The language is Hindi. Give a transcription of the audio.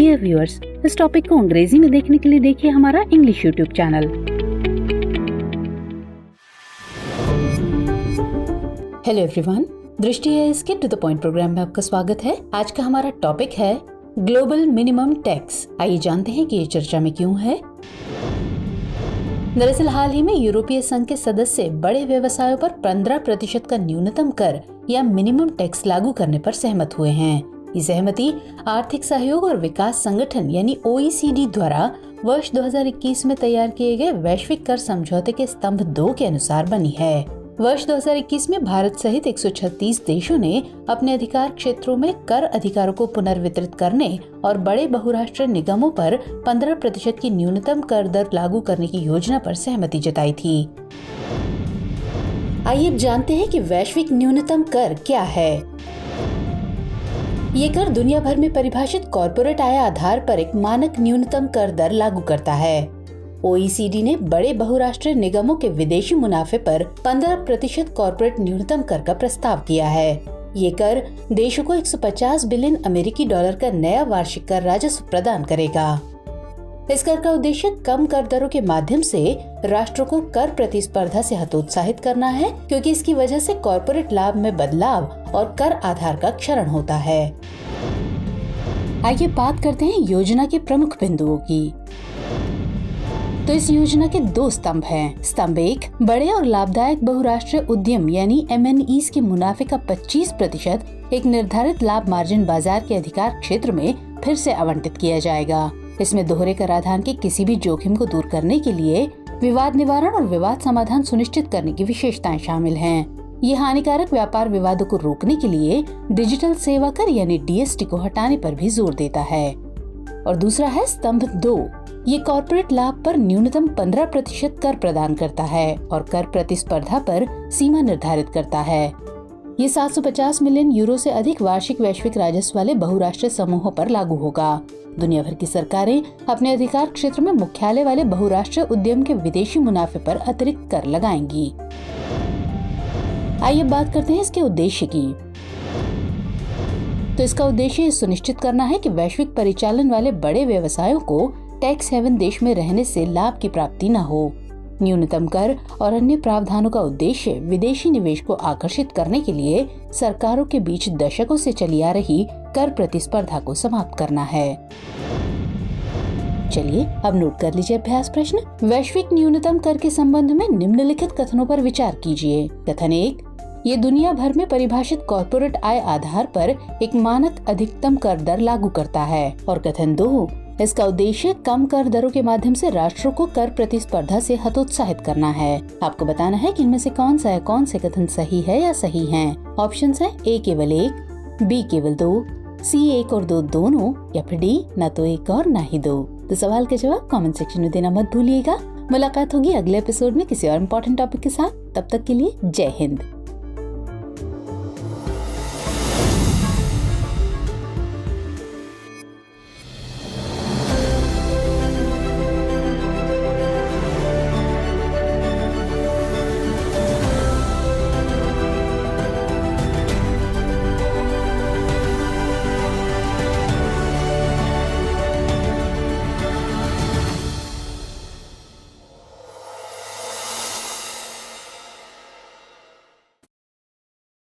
डियर व्यूअर्स, इस टॉपिक को अंग्रेजी में देखने के लिए देखिए हमारा English YouTube channel. Hello everyone, Drishti है get to the point programme में आपका स्वागत है। आज का हमारा टॉपिक है ग्लोबल मिनिमम टैक्स। आइए जानते हैं कि ये चर्चा में क्यों है। दरअसल हाल ही में यूरोपीय संघ के सदस्य बड़े व्यवसायों पर 15% का न्यूनतम कर या मिनिमम टैक्स लागू करने पर सहमत हुए हैं। ये सहमति आर्थिक सहयोग और विकास संगठन यानी OECD द्वारा वर्ष 2021 में तैयार किए गए वैश्विक कर समझौते के स्तंभ 2 के अनुसार बनी है। वर्ष 2021 में भारत सहित 136 देशों ने अपने अधिकार क्षेत्रों में कर अधिकारों को पुनर्वितरित करने और बड़े बहुराष्ट्रीय निगमों पर 15% की न्यूनतम कर दर लागू करने की योजना पर सहमति जताई थी। आइए जानते हैं कि वैश्विक न्यूनतम कर क्या है। ये कर दुनिया भर में परिभाषित कॉर्पोरेट आय आधार पर एक मानक न्यूनतम कर दर लागू करता है। OECD ने बड़े बहुराष्ट्रीय निगमों के विदेशी मुनाफे पर 15% कॉर्पोरेट न्यूनतम कर का प्रस्ताव किया है। ये कर देशों को 150 बिलियन अमेरिकी डॉलर का नया वार्षिक कर राजस्व प्रदान करेगा। इस कर का उद्देश्य कम कर दरों के माध्यम से राष्ट्रों को कर प्रतिस्पर्धा से हतोत्साहित करना है, क्योंकि इसकी वजह से कॉर्पोरेट लाभ में बदलाव और कर आधार का क्षरण होता है। आइए बात करते हैं योजना के प्रमुख बिंदुओं की। तो इस योजना के 2 स्तंभ हैं। स्तंभ 1 बड़े और लाभदायक बहुराष्ट्रीय उद्यम यानी MNEs के मुनाफे का 25% एक निर्धारित लाभ मार्जिन बाजार के अधिकार क्षेत्र में फिर से आवंटित किया जाएगा। इसमें दोहरे कराधान के किसी भी जोखिम को दूर करने के लिए विवाद निवारण और विवाद समाधान सुनिश्चित करने की विशेषताएं शामिल हैं। ये हानिकारक व्यापार विवादों को रोकने के लिए डिजिटल सेवा कर यानी DST को हटाने पर भी जोर देता है। और दूसरा है स्तंभ 2। ये कॉर्पोरेट लाभ पर न्यूनतम 15% कर प्रदान करता है और कर प्रतिस्पर्धा पर सीमा निर्धारित करता है। ये 750 मिलियन यूरो से अधिक वार्षिक वैश्विक राजस्व वाले बहुराष्ट्रीय समूहों पर लागू होगा। दुनिया भर की सरकारें अपने अधिकार क्षेत्र में मुख्यालय वाले बहुराष्ट्रीय उद्यम के विदेशी मुनाफे पर अतिरिक्त कर लगाएंगी। आइए बात करते हैं इसके उद्देश्य की। तो इसका उद्देश्य सुनिश्चित करना है कि वैश्विक परिचालन वाले बड़े व्यवसायों को टैक्स हेवन देश में रहने से लाभ की प्राप्ति न हो। न्यूनतम कर और अन्य प्रावधानों का उद्देश्य विदेशी निवेश को आकर्षित करने के लिए सरकारों के बीच दशकों से चली आ रही कर प्रतिस्पर्धा को समाप्त करना है। चलिए अब नोट कर लीजिए अभ्यास प्रश्न। वैश्विक न्यूनतम कर के संबंध में निम्नलिखित कथनों पर विचार कीजिए। कथन 1, ये दुनिया भर में परिभाषित कॉर्पोरेट आय आधार पर एक मानक अधिकतम कर दर लागू करता है। और कथन 2, इसका उद्देश्य कम कर दरों के माध्यम से राष्ट्रों को कर प्रतिस्पर्धा से हतोत्साहित करना है। आपको बताना है कि इनमें से कौन से कथन सही है या सही हैं। ऑप्शंस हैं A केवल 1, B केवल 2, C 1 और 2 दोनों, या फिर D न तो 1 और न ही 2। तो सवाल के जवाब कमेंट सेक्शन में देना मत भूलिएगा। मुलाकात होगी अगले एपिसोड में किसी और इम्पोर्टेंट टॉपिक के साथ। तब तक के लिए जय हिंद।